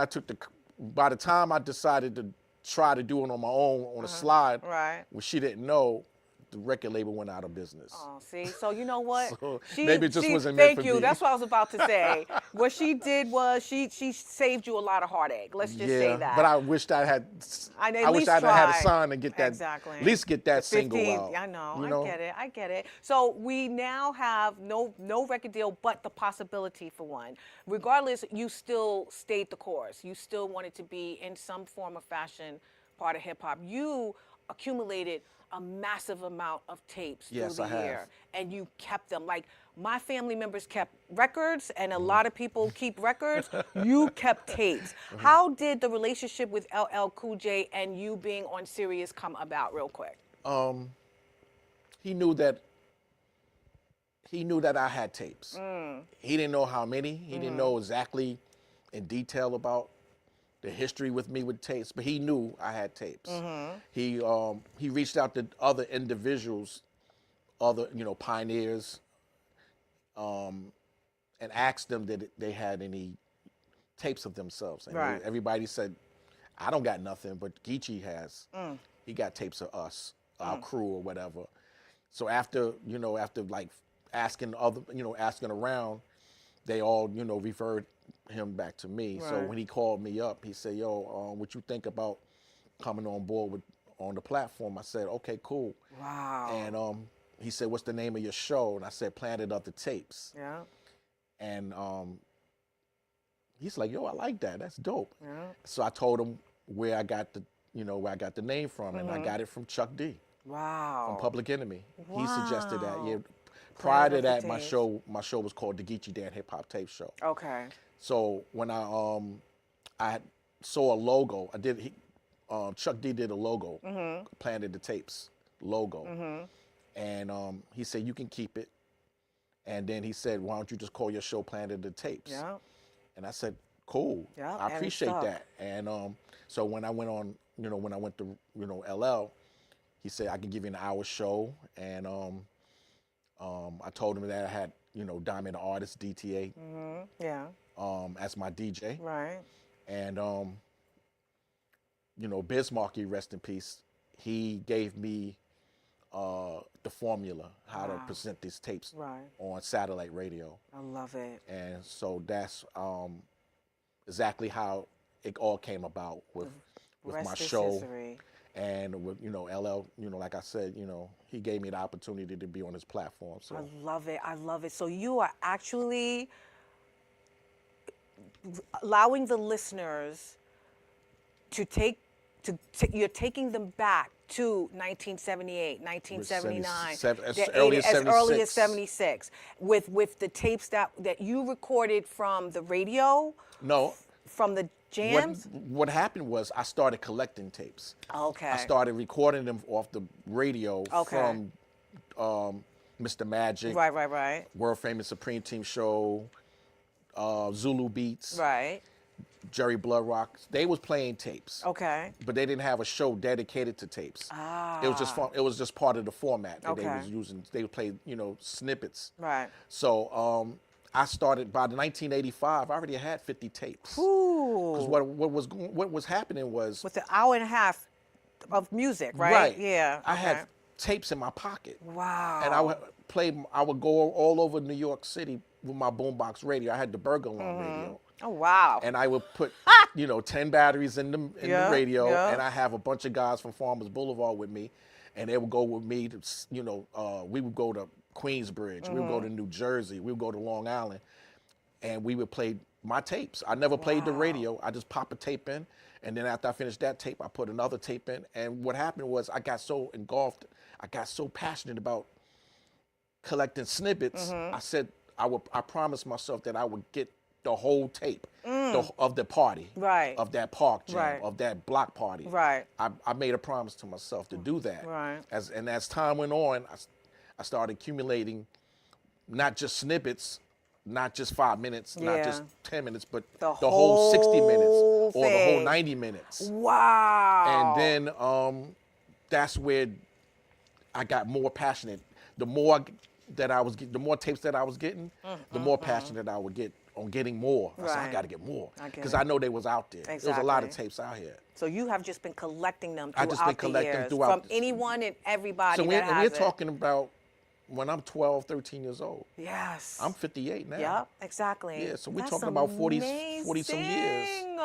by the time I decided to try to do it on my own on a slide, Right. when she didn't know, the record label went out of business. Oh, see, so you know what? So maybe it just wasn't meant thank for you. me. That's what I was about to say. What she did was she saved you a lot of heartache. Let's just say that. But I wished I had. I wish I had a sign and get that. Exactly. At least get that single 15, out. I know. You know? I get it. So we now have no record deal, but the possibility for one. Regardless, you still stayed the course. You still wanted to be in some form or fashion part of hip hop. You accumulated a massive amount of tapes Yes, through the I year, have. and you kept them. Like my family members kept records, and a lot of people keep records. You kept tapes. How did the relationship with LL Cool J and you being on Sirius come about, real quick? He knew that I had tapes. He didn't know how many. He didn't know exactly in detail about the history with me with tapes, but he knew I had tapes. He reached out to other individuals, other pioneers, and asked them that they had any tapes of themselves. And Right. everybody said, I don't got nothing, but Geechie has. He got tapes of us, our crew or whatever. So after like asking around, they all referred him back to me. So Right. when he called me up, he said, yo, what you think about coming on board on the platform? I said, okay, cool. Wow. And he said, what's the name of your show? And I said, Planet of the Tapes. Yeah. And he's like, yo, I like that. That's dope. Yeah. So I told him where I got the name from, and I got it from Chuck D, Wow. from Public Enemy. Wow. He suggested that. Yeah. Prior to of the that, my Tapes. show was called the Geechie Dan Hip Hop Tape Show. Okay. So when I saw a logo, Chuck D did a logo, Planet of the Tapes logo, and he said you can keep it, and then he said, why don't you just call your show Planet of the Tapes? Yeah. And I said, cool, Yeah, I and it appreciate stuck. that. And so when I went on, when I went to LL, he said I can give you an hour show, and I told him that I had Diamond the Artist DTA Yeah. as my DJ. Right. And Bismarcky, rest in peace, he gave me the formula how to present these tapes Right. on satellite radio. I love it. And so that's exactly how it all came about with Rest my is show. history. And with LL, like I said, he gave me the opportunity to be on his platform. So I love it. I love it. So you are actually allowing the listeners you're taking them back to 1978, 1979, as early as 76, with the tapes that you recorded from the radio, no, from the jams. what happened was I started collecting tapes. Okay. I started recording them off the radio Okay. from Mr. Magic, Right. World Famous Supreme Team Show, Zulu Beats, Right. Jerry Bloodrock. They was playing tapes, Okay. but they didn't have a show dedicated to tapes. It was just part of the format that they Okay. was using. They would play snippets. Right. So I started by 1985. I already had 50 tapes. Ooh. Because what was happening was With an hour and a half of music, right? Yeah. I okay. had tapes in my pocket. Wow. And I would go all over New York City with my boombox radio. I had the Burger Alarm radio. Oh, wow. And I would put, 10 batteries in the Yeah, radio, yeah. and I have a bunch of guys from Farmers Boulevard with me, and they would go with me to, we would go to Queensbridge, we would go to New Jersey, we would go to Long Island, and we would play my tapes. I never played the radio. I just pop a tape in, and then after I finished that tape, I put another tape in. And what happened was I got so engulfed, I got so passionate about collecting snippets. I said I promised myself that I would get the whole tape of the party, Right. of that park jam, Right. of that block party. Right. I made a promise to myself to do that. Right. As time went on, I started accumulating not just snippets, not just 5 minutes, not just 10 minutes, but the whole 60 minutes or the whole thing. 90 minutes. Wow. And then that's where I got more passionate. The more that I was getting, the more tapes that I was getting, the more passionate I would get on getting more. I said, I Right. got to get more I get because it. I know they was out there. There was a lot of Exactly. tapes out here. So you have just been collecting them I throughout just been collecting the years throughout from the- anyone and everybody So that has we're it. talking about when I'm 12, 13 years old. Yes. I'm 58 now. Yep, exactly. Yeah, so we're That's talking about 40 some years. amazing.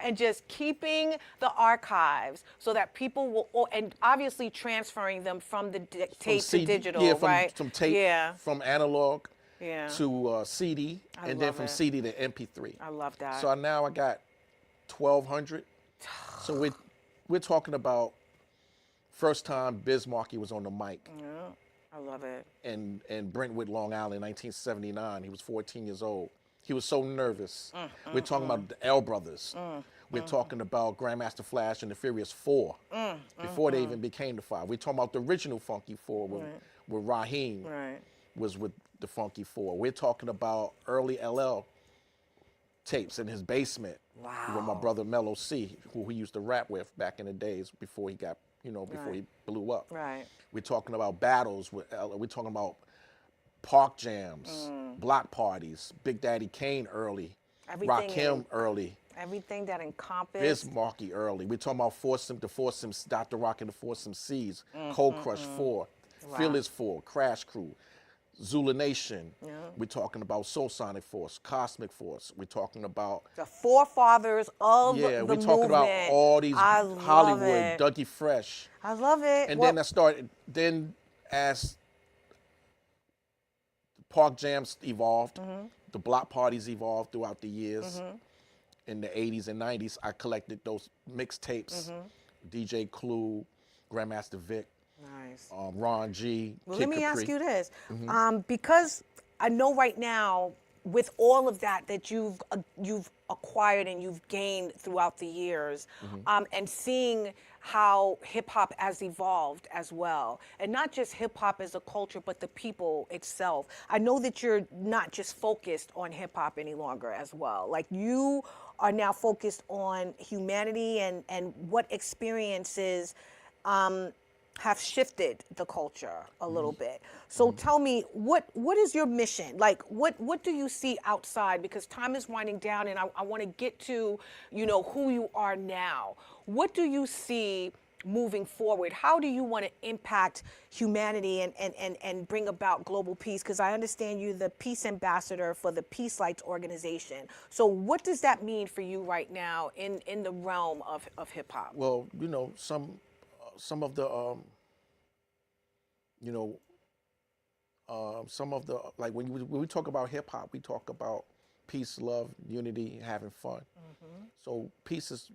And just keeping the archives so that people will, and obviously transferring them from the tape to digital, yeah, right? From tape, Yeah, from analog yeah. to CD, I and then love from it. CD to MP3. I love that. So now I got 1,200. So we're talking about first time Biz Markie was on the mic Yeah, I love it. in Brentwood, Long Island, 1979. He was 14 years old. He was so nervous. We're talking about the L Brothers. We're talking about Grandmaster Flash and the Furious Four before they even became the Five. We're talking about the original Funky Four with Raheem Right. was with the Funky Four. We're talking about early LL tapes in his basement with my brother Mello C, who he used to rap with back in the days before he got, before he blew up. Right. We're talking about battles with LL. We're talking about park jams, block parties, Big Daddy Kane early, Everything Rakim early, Everything that encompassed. Biz Markie early. We're talking about the Foursomes, Dr. Rock and the Foursome C's, Cold Crush 4, Fearless 4, Crash Crew, Zulu Nation. We're talking about Soul Sonic Force, Cosmic Force. We're talking about the forefathers of the we're movement. talking about all these I love Hollywood, it. Dougie Fresh. I love it. And Well, then I started, as the park jams evolved, the block parties evolved throughout the years. In the 80s and 90s, I collected those mixtapes, DJ Clue, Grandmaster Vic, nice. Ron G, Well, Kid let me ask Capri. you this, because I know right now, with all of that you've acquired and you've gained throughout the years, and seeing how hip hop has evolved as well, and not just hip hop as a culture, but the people itself. I know that you're not just focused on hip hop any longer as well. Like you are now focused on humanity and what experiences have shifted the culture a little bit. So tell me, what is your mission? Like, what do you see outside? Because time is winding down, and I want to get to, who you are now. What do you see moving forward? How do you want to impact humanity and bring about global peace? Because I understand you're the peace ambassador for the Peace Lights organization. So what does that mean for you right now in the realm of hip hop? Well, some of the some of the, like when we talk about hip hop, we talk about peace, love, unity, having fun. So peace is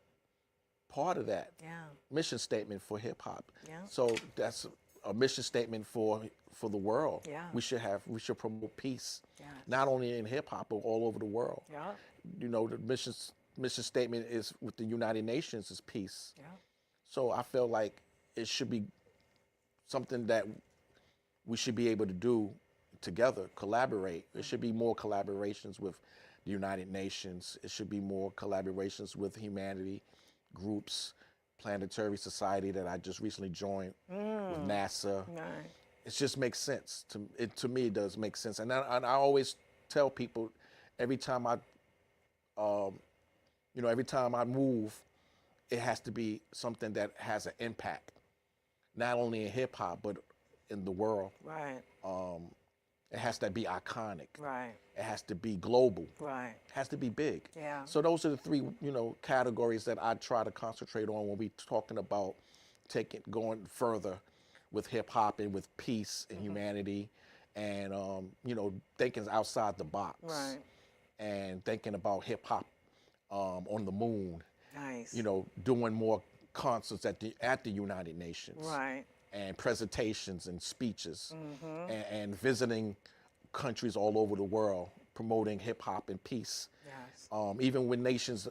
part of that Yeah. mission statement for hip hop. Yeah. So that's a mission statement for the world. Yeah. We should promote peace, Yes. not only in hip hop but all over the world. Yeah. The mission statement is with the United Nations is peace. Yeah. So I feel like it should be something that we should be able to do together, collaborate. There should be more collaborations with the United Nations. It should be more collaborations with humanity groups, Planetary Society that I just recently joined with NASA. Right. It just makes sense. To me, it does make sense. And I always tell people every time every time I move, it has to be something that has an impact, not only in hip hop, but in the world. Right. It has to be iconic. Right. It has to be global. Right. It has to be big. Yeah. So those are the three, categories that I try to concentrate on when we talking about going further with hip hop and with peace and humanity, and thinking outside the box. Right. And thinking about hip hop on the moon. Nice. Doing more concerts at the United Nations. Right. And presentations and speeches, and visiting countries all over the world, promoting hip hop and peace. Yes. Even with nations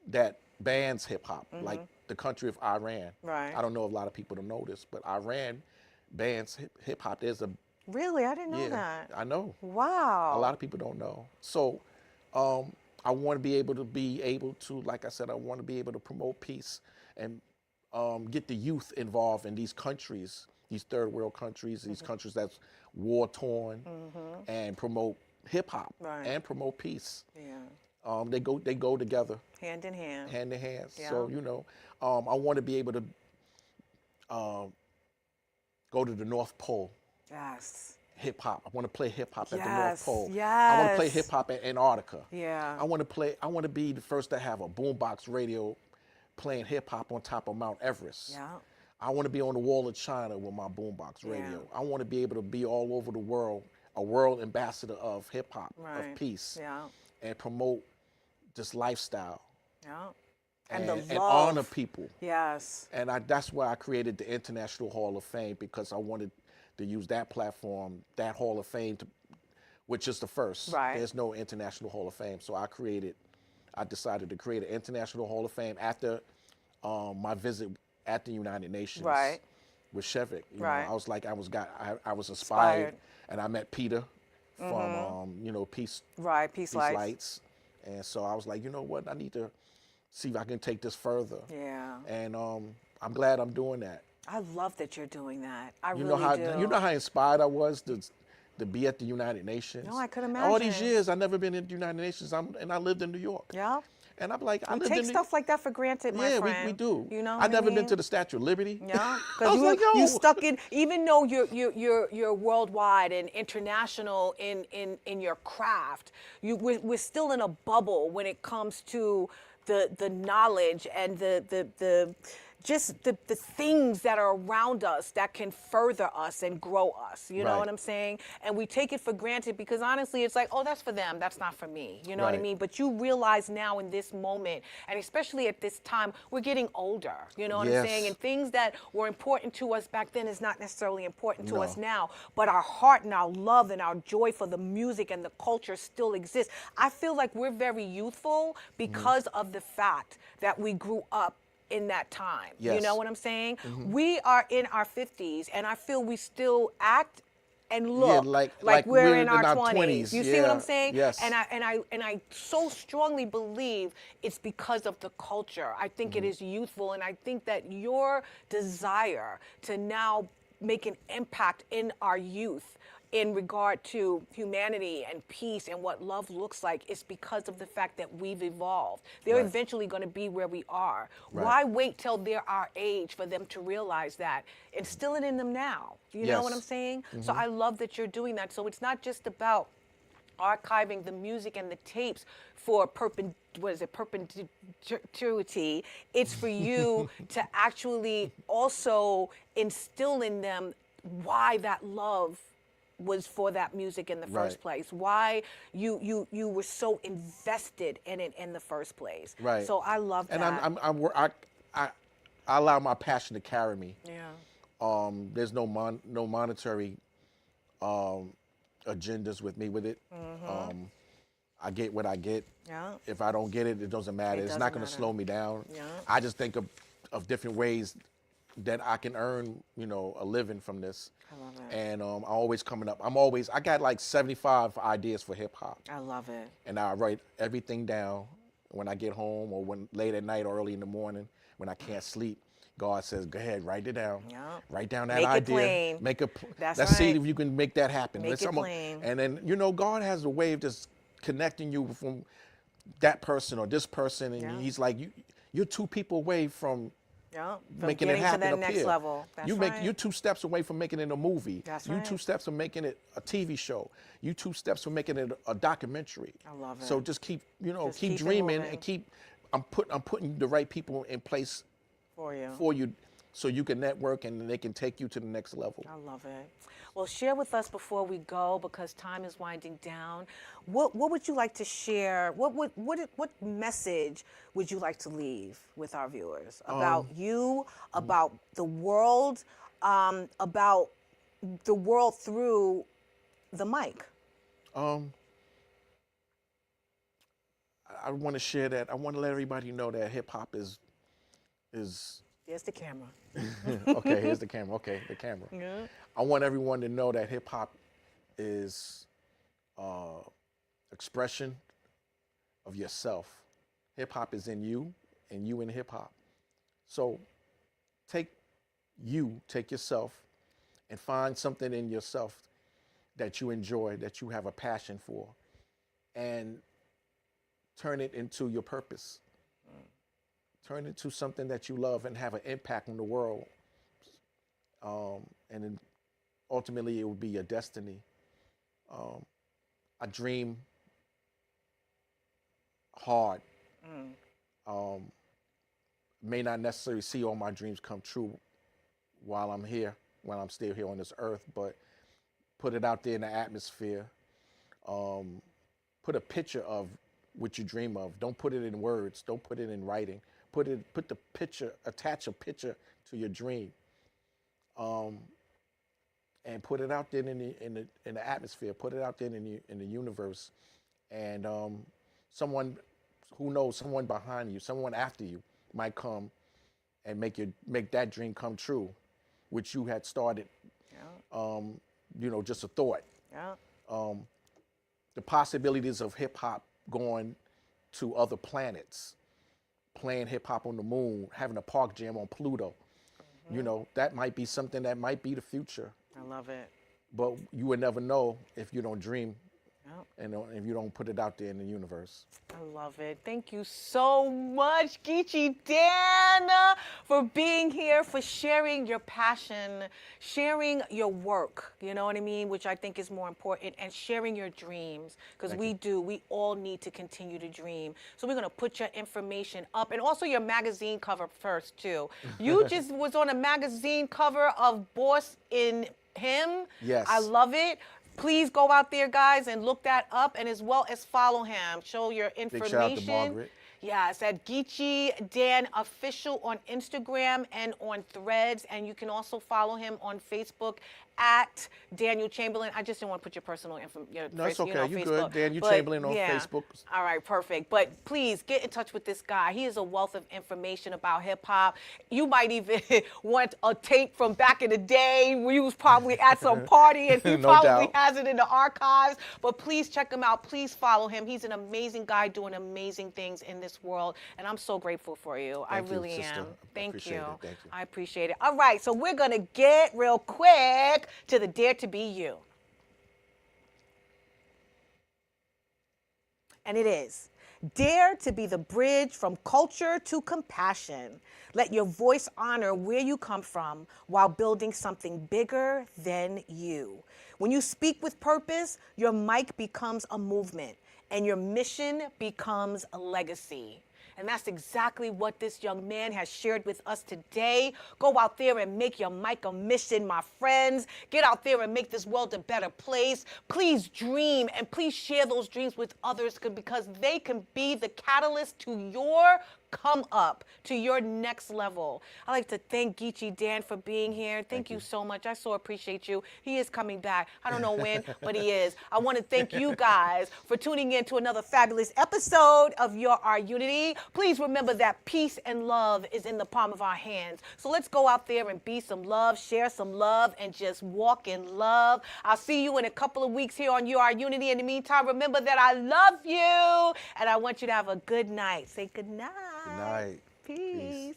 that bans hip hop, like the country of Iran. Right. I don't know if a lot of people don't know this, but Iran bans hip hop. There's a Really? I didn't know that. I know. Wow. A lot of people don't know. So I want to be able to, like I said, I want to be able to promote peace and get the youth involved in these countries, these third world countries, these countries that's war torn, and promote hip hop and promote peace. Yeah. They go together, Hand in hand. hand in hand. Yeah. So I want to be able to go to the North Pole. Yes. Hip hop. I want to play hip hop at the North Yes, Pole. I want to play yes. hip hop at Antarctica. Yeah. I want to be the first to have a boombox radio playing hip hop on top of Mount Everest. Yeah. I want to be on the wall of China with my boombox radio. Yeah. I want to be able to be all over the world, a world ambassador of hip hop, Right. of peace, Yeah. and promote this lifestyle Yeah. And the love. and honor people. Yes. And that's why I created the International Hall of Fame, because I wanted to use that platform, that Hall of Fame, which is the first. Right. There's no International Hall of Fame. So I decided to create an International Hall of Fame after my visit at the United Nations. Right. With Shevik. Right. I was like, I was inspired, and I met Peter from, Peace Right. Peace Lights. Lights. And so I was like, you know what, I need to see if I can take this further. Yeah. And I'm glad I'm doing that. I love that you're doing that. I You really know how do. you know how inspired I was to be at the United Nations. No, I could All these imagine. years I've never been in the United Nations, and I lived in New York. Yeah. And I'm like, I We lived take in stuff like that for granted, my yeah, friend. we do. You know, I've never been to the the Statue of Liberty. Yeah, I because was like, yo. you stuck in. Even though you're worldwide and international in your craft, we're still in a bubble when it comes to the knowledge and the things that are around us that can further us and grow us. You know Right. what I'm saying? And we take it for granted because honestly, it's like, oh, that's for them. That's not for me. You know what I Right. mean? But you realize now in this moment, and especially at this time, we're getting older. You know what I'm Yes. saying? And things that were important to us back then is not necessarily important to No. us now. But our heart and our love and our joy for the music and the culture still exists. I feel like we're very youthful because of the fact that we grew up in that time. You Yes. know what I'm saying? We are in our 50s, and I feel we still act and look like we're in our 20s. 20s. You see what I'm Yeah. saying? Yes. And I so strongly believe it's because of the culture. I think it is youthful, and I think that your desire to now make an impact in our youth in regard to humanity and peace and what love looks like is because of the fact that we've evolved. They're Right. eventually going to be where we are. Right. Why wait till they're our age for them to realize that? Instill it in them now. You know what I'm Yes. saying? So I love that you're doing that. So it's not just about archiving the music and the tapes for perpetuity. It's for you to actually also instill in them why that love was for that music in the first Right. place. Why you were so invested in it in the first place. Right. So I love that. And I allow my passion to carry me. yeah. There's no monetary agendas with me with it. I get what I get. Yeah. If I don't get it, it doesn't matter. It It's doesn't not going to matter. slow me down. Yeah. I just think of different ways that I can earn, a living from this. I love it. And I'm always coming up. I got like 75 ideas for hip hop. I love it. And I write everything down when I get home or when late at night or early in the morning when I can't sleep. God says, go ahead, write it down. Yeah. Write down that Make it idea. plain. That's Let's see right. if you can make that happen. Make it plain. And then, God has a way of just connecting you from that person or this person. And Yeah. he's like, you're two people away from Yeah, from making it getting to happen that up next here. level. That's right. You're 2 steps away from making it a movie. That's You right. 2 steps from making it a TV show. You 2 steps from making it a documentary. I love it. So just keep, Just keep keep it dreaming moving. and keep. I'm putting the right people in place For you. for you, so you can network and they can take you to the next level. I love it. Well, share with us before we go, because time is winding down. What would you like to share? What message would you like to leave with our viewers about you, about the world through the mic? I want to share that. I want to let everybody know that hip hop is. There's the camera. Okay, here's the camera. Okay, the camera. Yeah. I want everyone to know that hip hop is expression of yourself. Hip hop is in you, and you in hip hop. So take yourself, and find something in yourself that you enjoy, that you have a passion for, and turn it into your purpose. Turn it into something that you love and have an impact on the world. And then ultimately it will be your destiny. I dream hard. May not necessarily see all my dreams come true while I'm here, while I'm still here on this earth, but put it out there in the atmosphere. Put a picture of what you dream of. Don't put it in words. Don't put it in writing. Put the picture, attach a picture to your dream, and put it out there in the atmosphere. Put it out there in the universe, and someone who knows, someone behind you, someone after you might come and make that dream come true, which you had started. Yeah. Just a thought. Yeah. The possibilities of hip hop going to other planets, playing hip hop on the moon, having a park jam on Pluto. That might be something that might be the future. I love it. But you would never know if you don't dream. Yep. And if you don't put it out there in the universe. I love it. Thank you so much, Geechie Dan, for being here, for sharing your passion, sharing your work, you know what I mean, which I think is more important, and sharing your dreams, because we all need to continue to dream. So we're going to put your information up, and also your magazine cover first, too. You just was on a magazine cover of Boss in Him. Yes. I love it. Please go out there, guys, and look that up, and as well as follow him. Show your information. Big shout out to Margaret. Yes, at Geechie Dan Official on Instagram and on Threads, and you can also follow him on Facebook at Daniel Chamberlain. I just didn't want to put your personal information. No, it's okay. You Facebook. good. Daniel But, Chamberlain on yeah. Facebook. All right, perfect. But please get in touch with this guy. He is a wealth of information about hip hop. You might even want a tape from back in the day where you was probably at some party and he No probably doubt. has it in the archives. But please check him out. Please follow him. He's an amazing guy doing amazing things in this world. And I'm so grateful for you. Thank I you, really sister. am. I Thank appreciate you. it. Thank you. I appreciate it. All right, so we're going to get real quick to the Dare to Be You. And it is. Dare to be the bridge from culture to compassion. Let your voice honor where you come from while building something bigger than you. When you speak with purpose, your mic becomes a movement and your mission becomes a legacy. And that's exactly what this young man has shared with us today. Go out there and make your mic a mission, my friends. Get out there and make this world a better place. Please dream, and please share those dreams with others, because they can be the catalyst to your come up, to your next level. I'd like to thank Geechie Dan for being here. Thank you so much. I so appreciate you. He is coming back. I don't know when, but he is. I want to thank you guys for tuning in to another fabulous episode of Your Our Unity. Please remember that peace and love is in the palm of our hands. So let's go out there and be some love, share some love, and just walk in love. I'll see you in a couple of weeks here on Your Our Unity. In the meantime, remember that I love you, and I want you to have a good night. Say good night. Good night. Peace.